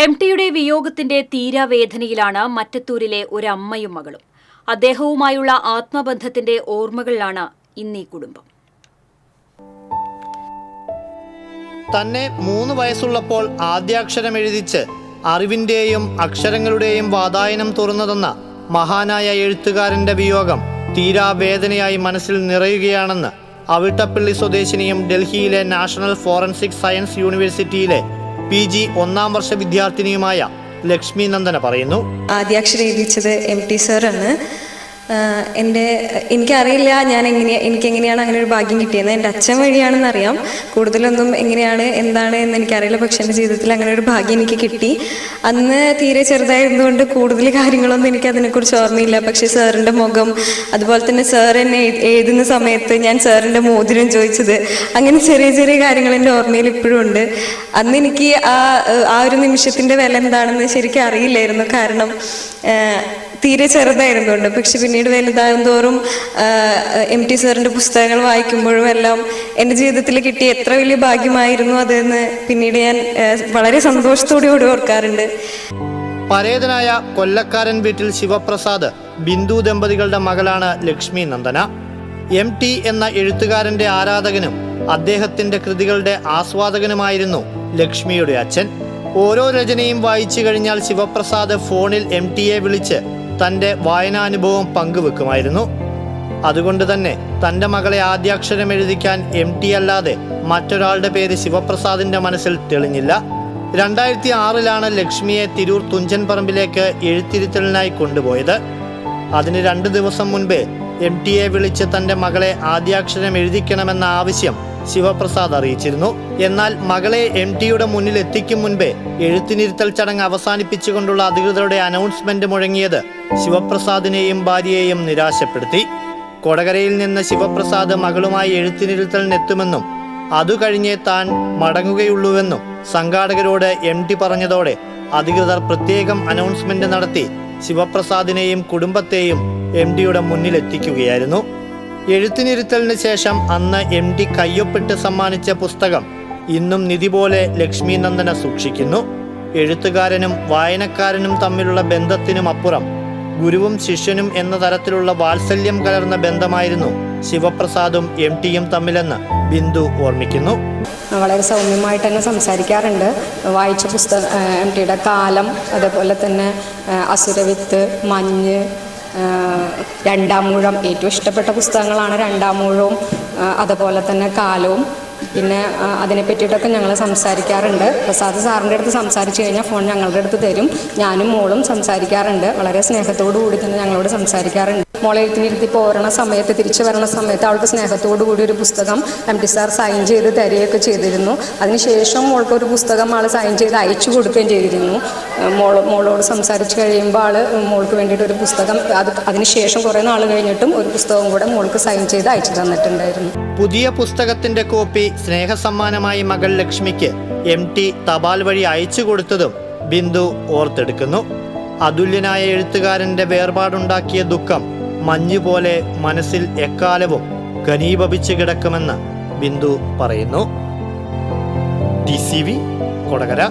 എം.ടിയുടെ വിയോഗത്തിന്റെ തീരാവേദനയിലാണ് മറ്റത്തൂരിലെ ഒരമ്മയും മകളും. അദ്ദേഹവുമായുള്ള ആത്മബന്ധത്തിന്റെ ഓർമ്മകളിലാണ് ഇന്നീ കുടുംബം. തന്നെ 3 വയസ്സുള്ളപ്പോൾ ആദ്യാക്ഷരം എഴുതിച്ച് അറിവിന്റെയും അക്ഷരങ്ങളുടെയും വാതായനം തുറന്നതെന്ന മഹാനായ എഴുത്തുകാരന്റെ വിയോഗം തീരാവേദനയായി മനസ്സിൽ നിറയുകയാണെന്ന് അവിട്ടപ്പള്ളി സ്വദേശിനിയും ഡൽഹിയിലെ നാഷണൽ ഫോറൻസിക് സയൻസ് യൂണിവേഴ്സിറ്റിയിലെ PG 1ാം വർഷ വിദ്യാർത്ഥിനിയുമായ ലക്ഷ്മി നന്ദന പറയുന്നു. ആദ്യാക്ഷരം എഴുതിച്ചത് MT സാറാണ്. എനിക്കറിയില്ല എനിക്കെങ്ങനെയാണ് അങ്ങനെ ഒരു ഭാഗ്യം കിട്ടിയത്. എൻ്റെ അച്ഛൻ വഴിയാണെന്നറിയാം. കൂടുതലൊന്നും എങ്ങനെയാണ് എന്താണ് എന്ന് എനിക്കറിയില്ല. പക്ഷെ എൻ്റെ ജീവിതത്തിൽ അങ്ങനെ ഒരു ഭാഗ്യം എനിക്ക് കിട്ടി. അന്ന് തീരെ ചെറുതായിരുന്നുകൊണ്ട് കൂടുതൽ കാര്യങ്ങളൊന്നും എനിക്ക് അതിനെക്കുറിച്ച് ഓർമ്മയില്ല. പക്ഷെ സാറിൻ്റെ മുഖം, അതുപോലെ തന്നെ സാർ എന്നെ എഴുതുന്ന സമയത്ത് ഞാൻ സാറിൻ്റെ മോതിരം ചോദിച്ചത്, അങ്ങനെ ചെറിയ ചെറിയ കാര്യങ്ങൾ എൻ്റെ ഓർമ്മയിൽ ഇപ്പോഴും ഉണ്ട്. അന്ന് എനിക്ക് ആ ഒരു നിമിഷത്തിൻ്റെ വില എന്താണെന്ന് ശരിക്കും അറിയില്ലായിരുന്നു. കാരണം തീരെ ചെറുതായിരുന്നുണ്ട്. പക്ഷെ പിന്നീട് വലുതാകും തോറും MT സാറിൻ്റെ പുസ്തകങ്ങൾ വായിക്കുമ്പോഴും എല്ലാം എൻ്റെ ജീവിതത്തിൽ കിട്ടിയ എത്ര വലിയ ഭാഗ്യമായിരുന്നു അതെന്ന് പിന്നീട് ഞാൻ വളരെ സന്തോഷത്തോടെ ഓർക്കാറുണ്ട്. പരേതനായ കൊല്ലക്കാരൻ വീട്ടിൽ ശിവപ്രസാദ് ബിന്ദു ദമ്പതികളുടെ മകളാണ് ലക്ഷ്മി നന്ദന. MT എന്ന എഴുത്തുകാരന്റെ ആരാധകനും അദ്ദേഹത്തിന്റെ കൃതികളുടെ ആസ്വാദകനുമായിരുന്നു ലക്ഷ്മിയുടെ അച്ഛൻ. ഓരോ രചനയും വായിച്ചു കഴിഞ്ഞാൽ ശിവപ്രസാദ് ഫോണിൽ MTയെ വിളിച്ച് തൻ്റെ വായനാനുഭവം പങ്കുവെക്കുമായിരുന്നു. അതുകൊണ്ട് തന്നെ തൻ്റെ മകളെ ആദ്യാക്ഷരം എഴുതിക്കാൻ MT അല്ലാതെ മറ്റൊരാളുടെ പേര് ശിവപ്രസാദിന്റെ മനസ്സിൽ തെളിഞ്ഞില്ല. 2006 ലക്ഷ്മിയെ തിരൂർ തുഞ്ചൻ പറമ്പിലേക്ക് എഴുത്തിരുത്തലിനായി കൊണ്ടുപോയത്. അതിന് 2 ദിവസം മുൻപേ MTയെ വിളിച്ച് തൻ്റെ മകളെ ആദ്യാക്ഷരം എഴുതിക്കണമെന്ന ആവശ്യം ശിവപ്രസാദ് അറിയിച്ചിരുന്നു. എന്നാൽ മകളെ MTയുടെ മുന്നിൽ എത്തിക്കും മുൻപേ എഴുത്തിനിരുത്തൽ ചടങ്ങ് അവസാനിപ്പിച്ചുകൊണ്ടുള്ള അധികൃതരുടെ അനൗൺസ്മെന്റ് മുഴങ്ങിയത് ശിവപ്രസാദിനെയും ഭാര്യയെയും നിരാശപ്പെടുത്തി. കൊടകരയിൽ നിന്ന് ശിവപ്രസാദ് മകളുമായി എഴുത്തിനിരുത്തലിനെത്തുമെന്നും അതു കഴിഞ്ഞേ താൻ മടങ്ങുകയുള്ളൂവെന്നും സംഘാടകരോട് MT പറഞ്ഞതോടെ അധികൃതർ പ്രത്യേകം അനൗൺസ്മെന്റ് നടത്തി ശിവപ്രസാദിനെയും കുടുംബത്തെയും MTയുടെ മുന്നിലെത്തിക്കുകയായിരുന്നു. എഴുത്തിനിരുത്തലിന് ശേഷം അന്ന് MT കയ്യൊപ്പിട്ട് സമ്മാനിച്ച പുസ്തകം ഇന്നും നിധി പോലെ ലക്ഷ്മി നന്ദന സൂക്ഷിക്കുന്നു. എഴുത്തുകാരനും വായനക്കാരനും തമ്മിലുള്ള ബന്ധത്തിനും അപ്പുറം ഗുരുവും ശിഷ്യനും എന്ന തരത്തിലുള്ള വാത്സല്യം കലർന്ന ബന്ധമായിരുന്നു ശിവപ്രസാദും MTയും തമ്മിലെന്ന് ബിന്ദു ഓർമ്മിക്കുന്നു. വളരെ സൗമ്യമായിട്ട് തന്നെ സംസാരിക്കാറുണ്ട്. വായിച്ച പുസ്തകം MTയുടെ കാലം, അതേപോലെ തന്നെ അസുരവിത്ത്, മഞ്ഞ്, 2ാം മൂഴം, ഏറ്റവും ഇഷ്ടപ്പെട്ട പുസ്തകങ്ങളാണ് 2ാം മൂഴവും അതുപോലെ തന്നെ കാലവും. പിന്നെ അതിനെ പറ്റിയിട്ടൊക്കെ ഞങ്ങൾ സംസാരിക്കാറുണ്ട്. പ്രസാദ് സാറിൻ്റെ അടുത്ത് സംസാരിച്ച് കഴിഞ്ഞാൽ ഫോൺ ഞങ്ങളുടെ അടുത്ത് തരും. ഞാനും മോളും സംസാരിക്കാറുണ്ട്. വളരെ സ്നേഹത്തോടു കൂടി തന്നെ ഞങ്ങളോട് സംസാരിക്കാറുണ്ട്. മോളെ എഴുത്തിനിരുത്തി പോരണ സമയത്ത്, തിരിച്ചു വരണ സമയത്ത് അവൾക്ക് സ്നേഹത്തോടു കൂടി ഒരു പുസ്തകം MT സാർ സൈൻ ചെയ്ത് തരികയൊക്കെ ചെയ്തിരുന്നു. അതിനുശേഷം മോൾക്ക് ഒരു പുസ്തകം ആൾ സൈൻ ചെയ്ത് അയച്ചു കൊടുക്കുകയും ചെയ്തിരുന്നു. മോളോട് സംസാരിച്ച് കഴിയുമ്പോൾ മോൾക്ക് വേണ്ടിയിട്ട് ഒരു പുസ്തകം, അതിനുശേഷം കുറേ നാൾ കഴിഞ്ഞിട്ടും ഒരു പുസ്തകം കൂടെ മോൾക്ക് സൈൻ ചെയ്ത് അയച്ചു തന്നിട്ടുണ്ടായിരുന്നു. പുതിയ പുസ്തകത്തിന്റെ കോപ്പി സ്നേഹസമ്മാനമായി മകൾ ലക്ഷ്മിക്ക് MT തപാൽ വഴി അയച്ചു കൊടുത്തതും ബിന്ദു ഓർത്തെടുക്കുന്നു. അതുല്യനായ എഴുത്തുകാരന്റെ വേർപാടുണ്ടാക്കിയ ദുഃഖം മഞ്ഞുപോലെ മനസ്സിൽ എക്കാലവും ഘനീഭവിച്ചു കിടക്കുമെന്ന് ബിന്ദു പറയുന്നു. TCV കൊടകര.